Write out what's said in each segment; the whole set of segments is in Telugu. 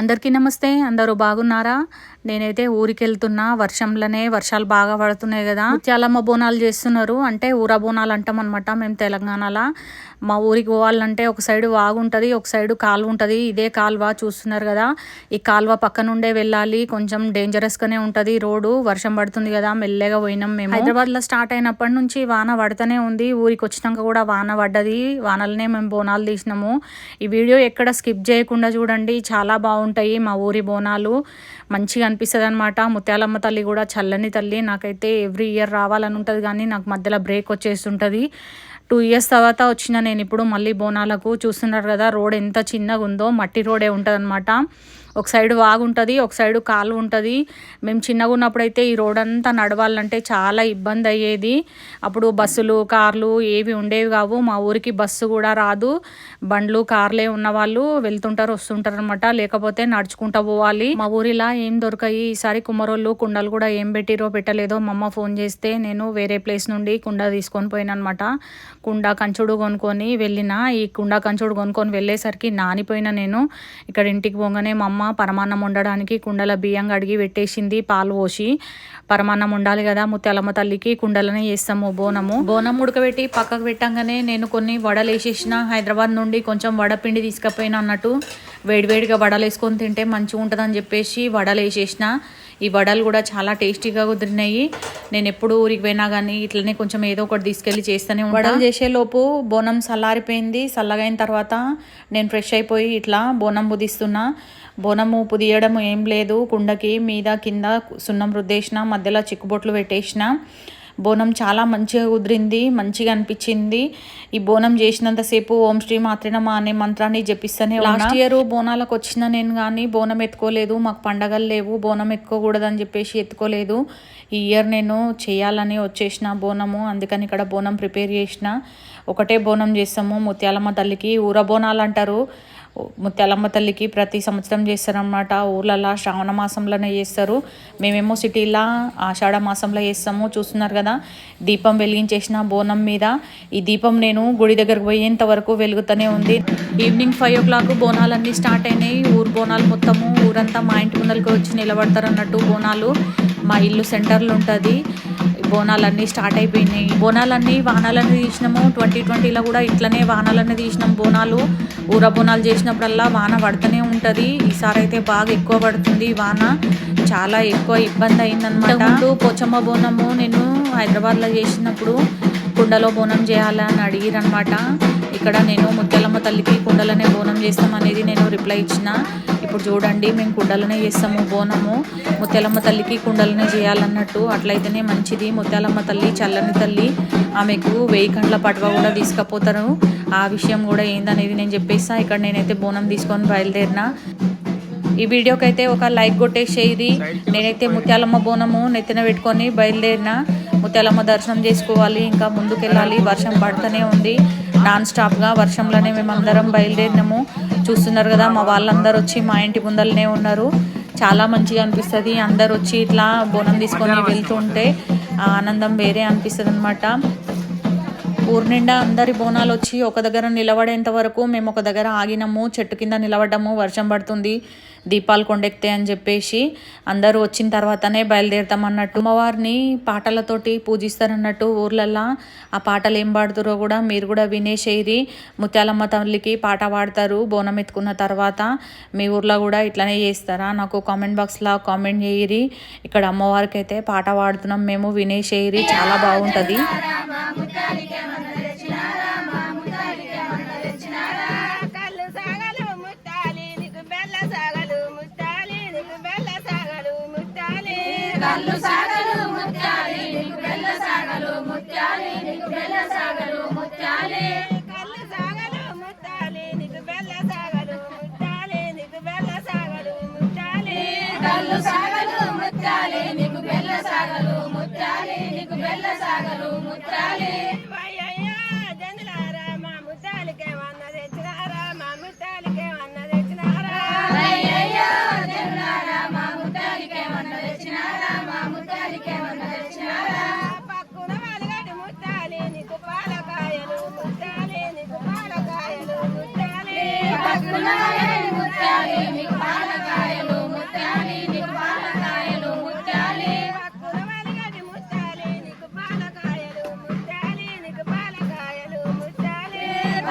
అందరికీ నమస్తే. అందరూ బాగున్నారా? నేనైతే ఊరికెళ్తున్నా. వర్షాలు బాగా పడుతున్నాయి కదా. ముత్యాలమ్మ బోనాలు చేస్తున్నారు. అంటే ఊర బోనాలు అంటాం అనమాట మేము తెలంగాణలో. మా ఊరికి పోవాలంటే ఒక సైడు వాగు ఉంటుంది, ఒక సైడు కాలువ ఉంటుంది. ఇదే కాలువ చూస్తున్నారు కదా. ఈ కాలువ పక్క నుండే వెళ్ళాలి. కొంచెం డేంజరస్గానే ఉంటుంది రోడ్డు. వర్షం పడుతుంది కదా, మెల్లగా పోయినాం మేము. హైదరాబాద్లో స్టార్ట్ అయినప్పటి నుంచి వాన పడుతూనే ఉంది. ఊరికి వచ్చినాక కూడా వాన పడ్డది. వానలనే మేము బోనాలు తీసినాము. ఈ వీడియో ఎక్కడ స్కిప్ చేయకుండా చూడండి, చాలా బాగుంటాయి మా ఊరి బోనాలు. మంచిగా అనిపిస్తుంది అనమాట. ముత్యాలమ్మ తల్లి కూడా చల్లని తల్లి. నాకైతే ఎవ్రీ ఇయర్ రావాలని ఉంటుంది, కానీ నాకు మధ్యలో బ్రేక్ వచ్చేస్తుంటుంది. 2 ఇయర్స్ తర్వాత వచ్చిన నేను ఇప్పుడు మళ్ళీ బోనాలకు. చూస్తున్నారు కదా రోడ్ ఎంత చిన్నగా ఉందో. మట్టి రోడే ఉంటుంది అనమాట. ఒక సైడు వాగు ఉంటుంది, ఒక సైడు కాలువ ఉంటుంది. మేము చిన్నగా ఉన్నప్పుడైతే ఈ రోడ్ అంతా నడవాలంటే చాలా ఇబ్బంది అయ్యేది. అప్పుడు బస్సులు కార్లు ఏవి ఉండేవి కావు. మా ఊరికి బస్సు కూడా రాదు. బండ్లు కార్లే ఉన్నవాళ్ళు వెళ్తుంటారు వస్తుంటారు అనమాట, లేకపోతే నడుచుకుంటూ పోవాలి. మా ఊరిలా ఏం దొరకాయి. ఈసారి కుమ్మరోళ్ళు కుండలు కూడా ఏం పెట్టిరో పెట్టలేదో మా అమ్మ ఫోన్ చేస్తే నేను వేరే ప్లేస్ నుండి కుండ తీసుకొని పోయినా అనమాట. కుండ కంచుడు కొనుక్కొని వెళ్ళిన. ఈ కుండ కంచుడు కొనుక్కొని వెళ్ళేసరికి నానిపోయిన నేను. ఇక్కడ ఇంటికి పోగానే మా అమ్మ పరమాన్నం వండడానికి కుండల బియ్యం కడిగి పెట్టేసింది, పాలు పోసి. పరమాన్నం ఉండాలి కదా ముత్యాలమ్మ తల్లికి, కుండలనే చేస్తాము బోనం ఉడకబెట్టి పక్కకు పెట్టంగానే నేను కొన్ని వడలు వేసేసిన. హైదరాబాద్ నుండి కొంచెం వడపిండి తీసుకుపోయినా అన్నట్టు. వేడివేడిగా వడలు వేసుకొని తింటే మంచిగా ఉంటుందని చెప్పేసి వడలు వేసేసిన. ఈ వడలు కూడా చాలా టేస్టీగా కుదిరినాయి. నేను ఎప్పుడు ఊరికి పోయినా కానీ ఇట్లనే కొంచెం ఏదో ఒకటి తీసుకెళ్ళి చేస్తూనే ఉంటాను. వడలు చేసేలోపు బోనం చల్లారిపోయింది. చల్లగైన తర్వాత నేను ఫ్రెష్ అయిపోయి ఇట్లా బోనం పుదిస్తున్నా. బోనము పుదియడం ఏం లేదు, కుండకి మీద కింద సున్నం రుద్దేసిన, మధ్యలో చిక్కుబొట్లు పెట్టేసిన. బోనం చాలా మంచిగా కుదిరింది, మంచిగా అనిపించింది. ఈ బోనం చేసినంతసేపు ఓం శ్రీ మాత్రే నమః అనే మంత్రాన్ని జపిస్తూనే ఉన్నా. లాస్ట్ ఇయర్ బోనాలకు వచ్చిన నేను కానీ బోనం ఎత్తుకోలేదు. మాకు పండగలు లేవు, బోనం ఎత్తుకోకూడదని చెప్పేసి ఎత్తుకోలేదు. ఈ ఇయర్ నేను చేయాలని వచ్చేసిన బోనము. అందుకని ఇక్కడ బోనం ప్రిపేర్ చేసిన. ఒకటే బోనం చేస్తాము ముత్యాలమ్మ తల్లికి. ఊర బోనాలు అంటారు. ముత్యాలమ్మ తల్లికి ప్రతి సంవత్సరం చేస్తారనమాట. ఊర్లలో శ్రావణ మాసంలోనే చేస్తారు. మేమేమో సిటీలో ఆషాఢ మాసంలో చేస్తాము. చూస్తున్నారు కదా దీపం వెలిగించేసిన బోనం మీద. ఈ దీపం నేను గుడి దగ్గరకు పోయేంత వరకు వెలుగుతూనే ఉంది. ఈవినింగ్ 5 o'clock బోనాలన్నీ స్టార్ట్ అయినాయి. ఊరు బోనాలు మొత్తము ఊరంతా మా ఇంటి ముందరికి వచ్చి నిలబడతారు అన్నట్టు. బోనాలు మా ఇల్లు సెంటర్లో ఉంటుంది. బోనాలన్నీ స్టార్ట్ అయిపోయినాయి. బోనాలన్నీ వానాలన్నీ తీసినాము. 2020లో కూడా ఇట్లనే వానాలన్నీ తీసినాం బోనాలు. ఊర బోనాలు చేసినప్పుడల్లా వాన పడుతూనే ఉంటుంది. ఈసారి అయితే బాగా ఎక్కువ పడుతుంది వాన. చాలా ఎక్కువ ఇబ్బంది అయిందనమాట. ముందు పోచమ్మ బోనము నేను హైదరాబాద్లో చేసినప్పుడు కుండలో బోనం చేయాలని అడిగిరనమాట. ఇక్కడ నేను ముత్యాలమ్మ తల్లికి కుండలనే బోనం చేస్తామనేది నేను రిప్లై ఇచ్చిన. ఇప్పుడు చూడండి మేము కుండలనే చేస్తాము బోనము. ముత్యాలమ్మ తల్లికి కుండలనే చేయాలన్నట్టు. అట్లయితేనే మంచిది. ముత్యాలమ్మ తల్లి చల్లని తల్లి, ఆమెకు 1000 కండ్ల పటువ కూడా తీసుకుపోతారు. ఆ విషయం కూడా ఏందనేది నేను చెప్పేస్తా. ఇక్కడ నేనైతే బోనం తీసుకొని బయలుదేరిన. ఈ వీడియోకి అయితే ఒక లైక్ కొట్టేసేది. నేనైతే ముత్యాలమ్మ బోనము నెత్తిన పెట్టుకొని బయలుదేరిన. ముత్యాలమ్మ దర్శనం చేసుకోవాలి, ఇంకా ముందుకెళ్ళాలి. వర్షం పడుతూనే ఉంది నాన్ స్టాప్గా. వర్షంలోనే మేమందరం బయలుదేరినాము. చూస్తున్నారు కదా మా వాళ్ళందరూ వచ్చి మా ఇంటి ముందరనే ఉన్నారు. చాలా మంచిగా అనిపిస్తుంది. అందరు వచ్చి ఇట్లా బోనం తీసుకొని వెళ్తుంటే ఆనందం వేరే అనిపిస్తుంది అనమాట. ఊరు నిండా అందరి బోనాలు వచ్చి ఒక దగ్గర నిలబడేంత వరకు మేము ఒక దగ్గర ఆగినాము. చెట్టు కింద నిలబడ్డాము. వర్షం పడుతుంది, దీపాలు కొండెక్తాయి అని చెప్పేసి అందరూ వచ్చిన తర్వాతనే బయలుదేరుతాం అన్నట్టు. అమ్మవారిని పాటలతోటి పూజిస్తారన్నట్టు ఊర్లల్లో. ఆ పాటలు ఏం పాడుతారో కూడా మీరు కూడా వినేసేరి. ముత్యాలమ్మ తల్లికి పాట పాడతారు బోనం ఎత్తుకున్న తర్వాత. మీ ఊర్లో కూడా ఇట్లనే చేస్తారా? నాకు కామెంట్ బాక్స్లో కామెంట్ చేయరి. ఇక్కడ అమ్మవారికి అయితే పాట పాడుతున్నాం మేము, వినేసేరి. చాలా బాగుంటుంది. కల్లు సాగలు ముత్యాలి నీకు బెల్ల సాగలు ముత్యాలి నీకు బెల్ల సాగలు ముత్యాలి. కల్లు సాగలు ముత్యాలి నీకు బెల్ల సాగలు ముత్యాలి నీకు బెల్ల సాగలు ముత్యాలి. కల్లు సాగలు ముత్యాలి నీకు బెల్ల సాగలు ముత్యాలి నీకు బెల్ల సాగలు ముత్యాలి. వయ్యయ్యా జంజలారా మా ముత్యాలికే వన్న తెచ్చినారా, మా ముత్యాలికే వన్న తెచ్చినారా. వయ్యయ్యా జంజలారా మా ముత్యాలికే వన్న తెచ్చినారా, మా ముత్యాలికే వన్న తెచ్చినారా. పక్కున వలగడి ముత్యాలి నీకు పాలకాయలు ముత్యాలి నీకు పాలకాయలు ముత్యాలి. పక్కున వలగడి ముత్యాలి నీకు పాలకాయలు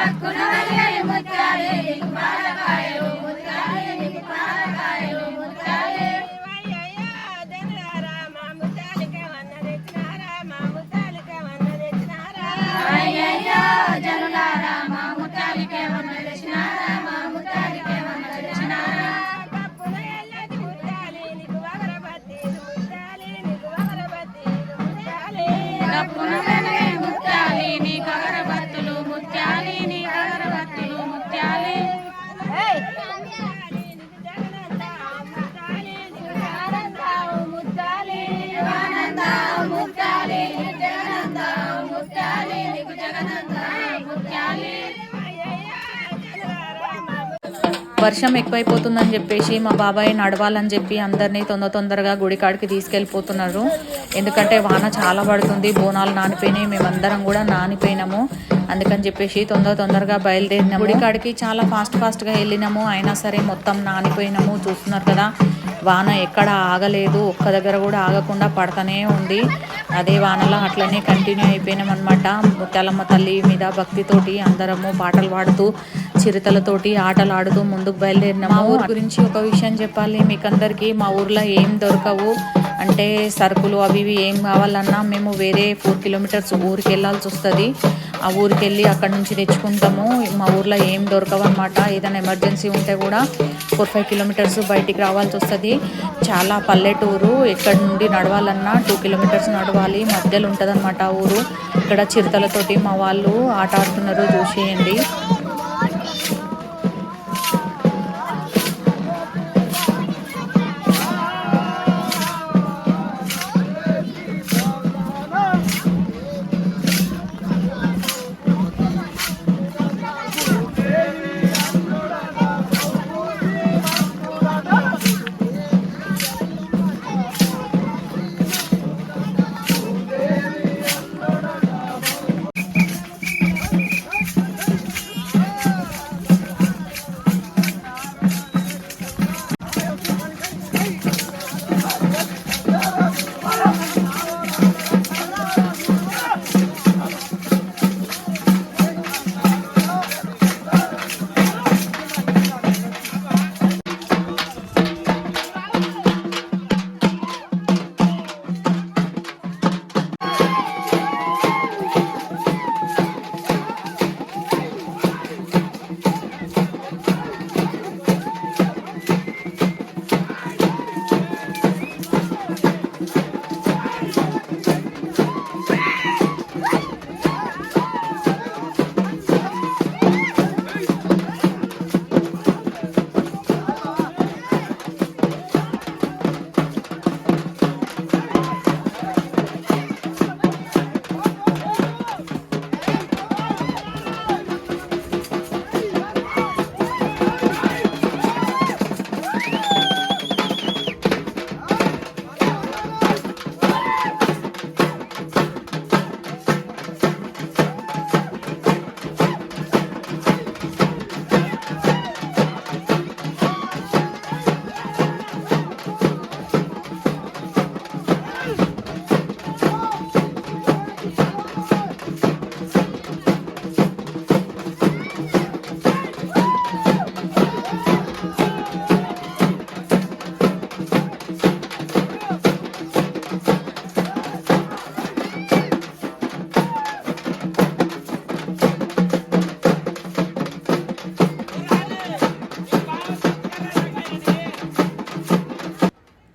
పక్కున వెలిగే ముత్యాలే నీకు పాలకాయలు ముత్యాలే నీకు పాలకాయలు ముత్యాలే అయ్యయ్యా జనులారా మా ముత్యాలకే వన్న తెచ్చినారా మా ముత్యాలకే వన్న తెచ్చినారా అయ్యయ్యా జనులారా మా ముత్యాలకే వన్న తెచ్చినారా మా ముత్యాలకే వన్న తెచ్చినారా పప్పున ఎల్లది ముత్యాలే నీకు వగరబత్తి ముత్యాలే నీకు వగరబత్తి ముత్యాలే పప్పున వెలిగే ముత్యాలే నీకు అగరబత్తులు ముత్యాలే నీకు అగరబత్తులు ముత్యాలే వర్షం ఎక్కువైపోతుందని చెప్పేసి మా బాబాయ్ నడవాలని చెప్పి అందరినీ తొందరగా గుడికాడికి తీసుకెళ్ళిపోతున్నారు. ఎందుకంటే వాన చాలా పడుతుంది, బోనాలు నానిపోయినాయి, మేమందరం కూడా నానిపోయినాము. అందుకని చెప్పేసి తొందరగా బయలుదేరినాము. గుడికాడికి చాలా ఫాస్ట్గా వెళ్ళినాము. అయినా సరే మొత్తం నానిపోయినాము. చూస్తున్నారు కదా, వాన ఎక్కడ ఆగలేదు, ఒక్క దగ్గర కూడా ఆగకుండా పడతానే ఉంది. అదే వానలో అట్లనే కంటిన్యూ అయిపోయినాం అనమాట. ముత్యాలమ్మ తల్లి మీద భక్తితోటి అందరము పాటలు పాడుతూ చిరుతలతోటి ఆటలు ఆడుతూ ముందుకు బయలుదేరినాము. మా ఊరి గురించి ఒక విషయం చెప్పాలి మీకందరికీ. మా ఊర్లో ఏం దొరకవు, అంటే సరుకులు అవి ఇవి ఏం కావాలన్నా మేము వేరే 4 కిలోమీటర్స్ ఊరికి వెళ్ళాల్సి వస్తుంది. ఆ ఊరికి వెళ్ళి అక్కడ నుంచి తెచ్చుకుంటాము. మా ఊర్లో ఏం దొరకవు అనమాట. ఏదైనా ఎమర్జెన్సీ ఉంటే కూడా 4-5 కిలోమీటర్స్ బయటికి రావాల్సి వస్తుంది. చాలా పల్లెటూరు, ఎక్కడి నుండి నడవాలన్నా 2 కిలోమీటర్స్ నడవాలి. మధ్యలో ఉంటుంది అనమాట ఊరు. ఇక్కడ చిరుతలతోటి మా వాళ్ళు ఆట ఆడుతున్నారు, చూసేయండి.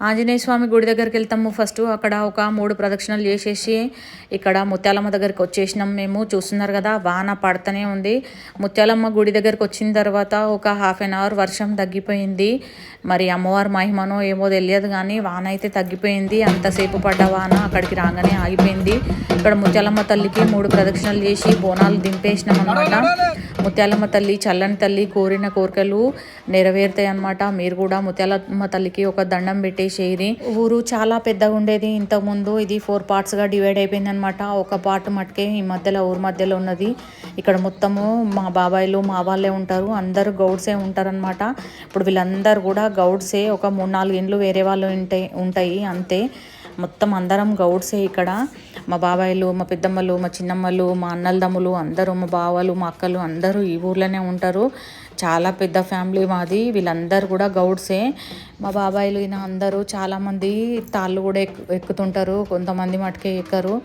ఆంజనేయ స్వామి గుడి దగ్గరికి వెళ్తాము ఫస్ట్. అక్కడ ఒక 3 ప్రదక్షిణలు చేసేసి ఇక్కడ ముత్యాలమ్మ దగ్గరికి వచ్చేసినాం మేము. చూస్తున్నారు కదా, వాన పడుతూనే ఉంది. ముత్యాలమ్మ గుడి దగ్గరికి వచ్చిన తర్వాత ఒక 1/2 అవర్ వర్షం తగ్గిపోయింది. మరి అమ్మవారి మహిమనో ఏమో తెలియదు కానీ వాన అయితే తగ్గిపోయింది. అంతసేపు పడ్డ వాన అక్కడికి రాగానే ఆగిపోయింది. ఇక్కడ ముత్యాలమ్మ తల్లికి 3 ప్రదక్షిణలు చేసి బోనాలు దింపేసినాం అనమాట. ముత్యాలమ్మ తల్లి చల్లని తల్లి, కోరిన కోరికలు నెరవేరుతాయి అన్నమాట. మీరు కూడా ముత్యాలమ్మ తల్లికి ఒక దండం పెట్టేసేది. ఊరు చాలా పెద్దగా ఉండేది ఇంతకుముందు. ఇది 4 పార్ట్స్గా డివైడ్ అయిపోయింది అనమాట. ఒక పార్ట్ మటుకే ఈ మధ్యలో ఊరు మధ్యలో ఉన్నది. ఇక్కడ మొత్తము మా బాబాయిలు మా వాళ్ళే ఉంటారు, అందరూ గౌడ్సే ఉంటారనమాట. ఇప్పుడు వీళ్ళందరూ కూడా గౌడ్సే. ఒక 3-4 ఇండ్లు వేరే వాళ్ళు ఉంటాయి అంతే. మొత్తం అందరం గౌడ్సే ఇక్కడ. మా బాబాయిలు బాబాయిలు, మా పెద్దమ్మలు, మా చిన్నమ్మలు, మా అన్నలదమ్ములు అందరూ, మా బావలు, మా అక్కలు అందరూ ఈ ఊర్లోనే ఉంటారు. చాలా పెద్ద ఫ్యామిలీ మాది. వీళ్ళందరూ కూడా గౌడ్సే. మా బాబాయిలు ఈయన అందరూ చాలామంది తాళ్ళు కూడా ఎక్కుతుంటారు. కొంతమంది మటుకే ఎక్కరు.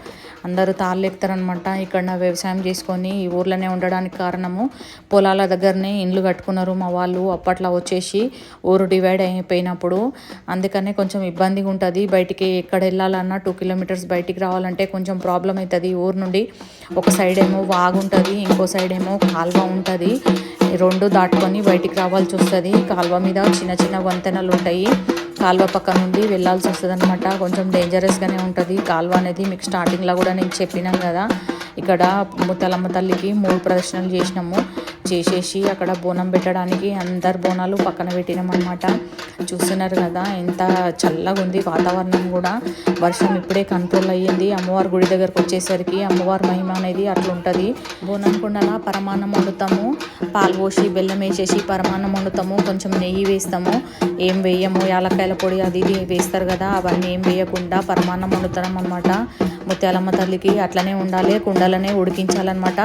అందరూ తాళ్ళు ఎక్కుతారనమాట. ఇక్కడ వ్యవసాయం చేసుకొని ఈ ఊర్లోనే ఉండడానికి కారణము పొలాల దగ్గరనే ఇండ్లు కట్టుకున్నారు మా వాళ్ళు. అప్పట్లో వచ్చేసి ఊరు డివైడ్ అయిపోయినప్పుడు అందుకనే కొంచెం ఇబ్బందిగా ఉంటుంది. బయటికి ఎక్కడ వెళ్ళాలన్నా 2 కిలోమీటర్స్ బయటికి రావాలంటే కొంచెం ప్రాబ్లం అవుతుంది. ఊరు నుండి ఒక సైడ్ ఏమో వాగు ఉంటుంది, ఇంకో సైడ్ ఏమో కాల్వ ఉంటుంది. రెండు దాటుకొని బయటికి రావాల్సి వస్తుంది. కాల్వ మీద చిన్న చిన్న వంతెనలు ఉంటాయి. కాల్వ పక్క నుండి వెళ్ళాల్సి వస్తుంది అనమాట. కొంచెం డేంజరస్గానే ఉంటుంది కాల్వ అనేది. మీకు స్టార్టింగ్లో కూడా నేను చెప్పినాను కదా. ఇక్కడ ముత్యాలమ్మ తల్లికి 3 ప్రదర్శనలు చేసేసి అక్కడ బోనం పెట్టడానికి అందరు బోనాలు పక్కన పెట్టినాం అనమాట. చూస్తున్నారు కదా ఎంత చల్లగా ఉంది వాతావరణం కూడా. వర్షం ఇప్పుడే కంట్రోల్ అయ్యింది. అమ్మవారి గుడి దగ్గరకు వచ్చేసరికి అమ్మవారి మహిమ అనేది అట్లా ఉంటుంది. బోనం కుండల పరమాన్నం వండుతాము. పాలు పోసి బెల్లం వేసేసి పరమాన్నం వండుతాము. కొంచెం నెయ్యి వేస్తాము. ఏం వేయము, యాలక్కాయల పొడి అది ఇది వేస్తారు కదా, అవన్నీ ఏం వేయకుండా పరమాన్నం వండుతాం అనమాట. ముత్యాలమ్మ తల్లికి అట్లనే ఉండాలి. కుండలనే ఉడికించాలన్నమాట.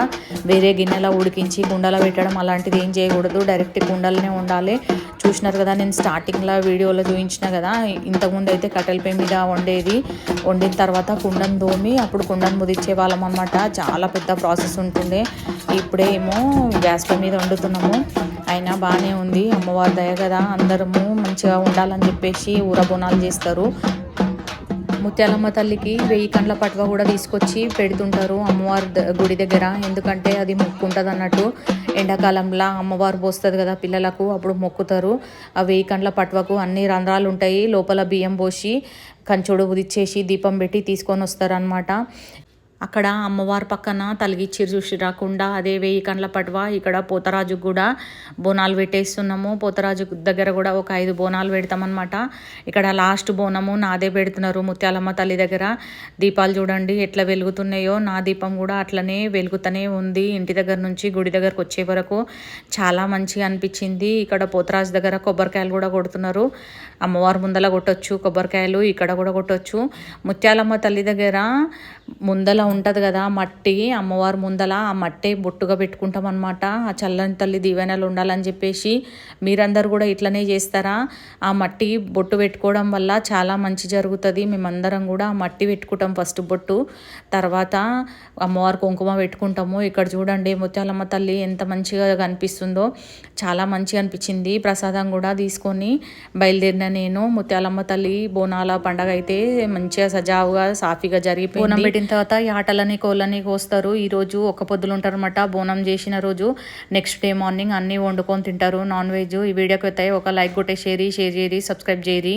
వేరే గిన్నెలో ఉడికించి కుండలో పెట్టడం అలాంటిది ఏం చేయకూడదు. డైరెక్ట్ కుండలనే ఉండాలి. చూసినారు కదా, నేను స్టార్టింగ్లో వీడియోలో చూపించిన కదా. ఇంతకుముందు అయితే కట్టెల పొయ్యి మీద వండిన తర్వాత కుండను దోమి అప్పుడు కుండను ముదిచ్చే వాళ్ళం అనమాట. చాలా పెద్ద ప్రాసెస్ ఉంటుండే. ఇప్పుడే ఏమో గ్యాస్ పొయ్యి మీద వండుతున్నాము. అయినా బాగానే ఉంది. అమ్మవారి దయ కదా, అందరము మంచిగా ఉండాలని చెప్పేసి ఊరబోనాలు చేస్తారు. ముత్యాలమ్మ తల్లికి 1000 కండ్ల పట్వ కూడా తీసుకొచ్చి పెడుతుంటారు అమ్మవారి గుడి దగ్గర. ఎందుకంటే అది మొక్కుంటుంది అన్నట్టు. ఎండాకాలంలో అమ్మవారు పోస్తుంది కదా పిల్లలకు, అప్పుడు మొక్కుతారు. ఆ 1000 కండ్ల పట్వకు అన్ని రంధ్రాలు ఉంటాయి. లోపల బియ్యం పోసి కంచుడు ఉదిచ్చేసి దీపం పెట్టి తీసుకొని వస్తారనమాట. అక్కడ అమ్మవారి పక్కన తలిగిచ్చిరు చూసి రాకుండా అదే 1000 కండ్ల పట్వ. ఇక్కడ పోతరాజుకు కూడా బోనాలు పెట్టేస్తున్నాము. పోతరాజు దగ్గర కూడా ఒక 5 బోనాలు పెడతామన్నమాట. ఇక్కడ లాస్ట్ బోనము నాదే పెడుతున్నారు ముత్యాలమ్మ తల్లి దగ్గర. దీపాలు చూడండి ఎట్లా వెలుగుతున్నాయో. నా దీపం కూడా అట్లనే వెలుగుతూనే ఉంది. ఇంటి దగ్గర నుంచి గుడి దగ్గరకు వచ్చే వరకు చాలా మంచిగా అనిపించింది. ఇక్కడ పోతరాజు దగ్గర కొబ్బరికాయలు కూడా కొడుతున్నారు. అమ్మవారి ముందల కొట్టొచ్చు కొబ్బరికాయలు, ఇక్కడ కూడా కొట్టొచ్చు. ముత్యాలమ్మ తల్లి దగ్గర ముందల ఉంటుంది కదా మట్టి, అమ్మవారి ముందల ఆ మట్టే బొట్టుగా పెట్టుకుంటాం అనమాట. ఆ చల్లని తల్లి దీవెనలు ఉండాలని చెప్పేసి. మీరందరూ కూడా ఇట్లనే చేస్తారా? ఆ మట్టి బొట్టు పెట్టుకోవడం వల్ల చాలా మంచి జరుగుతుంది. మేమందరం కూడా ఆ మట్టి పెట్టుకుంటాం ఫస్ట్ బొట్టు, తర్వాత అమ్మవారి కుంకుమ పెట్టుకుంటాము. ఇక్కడ చూడండి ముత్యాలమ్మ తల్లి ఎంత మంచిగా కనిపిస్తుందో. చాలా మంచిగా అనిపించింది. ప్రసాదం కూడా తీసుకొని బయలుదేరిన నేను. ముత్యాలమ్మ తల్లి బోనాల పండగ అయితే మంచిగా సజావుగా సాఫీగా జరిగిపోయింది. బోనం పెట్టిన తర్వాత ఆటలని కోళ్ళని కోస్తారు. ఈరోజు ఒక్క పొద్దులు ఉంటారు అనమాట. బోనం చేసిన రోజు నెక్స్ట్ డే మార్నింగ్ అన్నీ వండుకొని తింటారు నాన్ వెజ్. ఈ వీడియోకి అయితే ఒక లైక్ కొట్టే షేర్ చేయరి, సబ్స్క్రైబ్ చేయరి.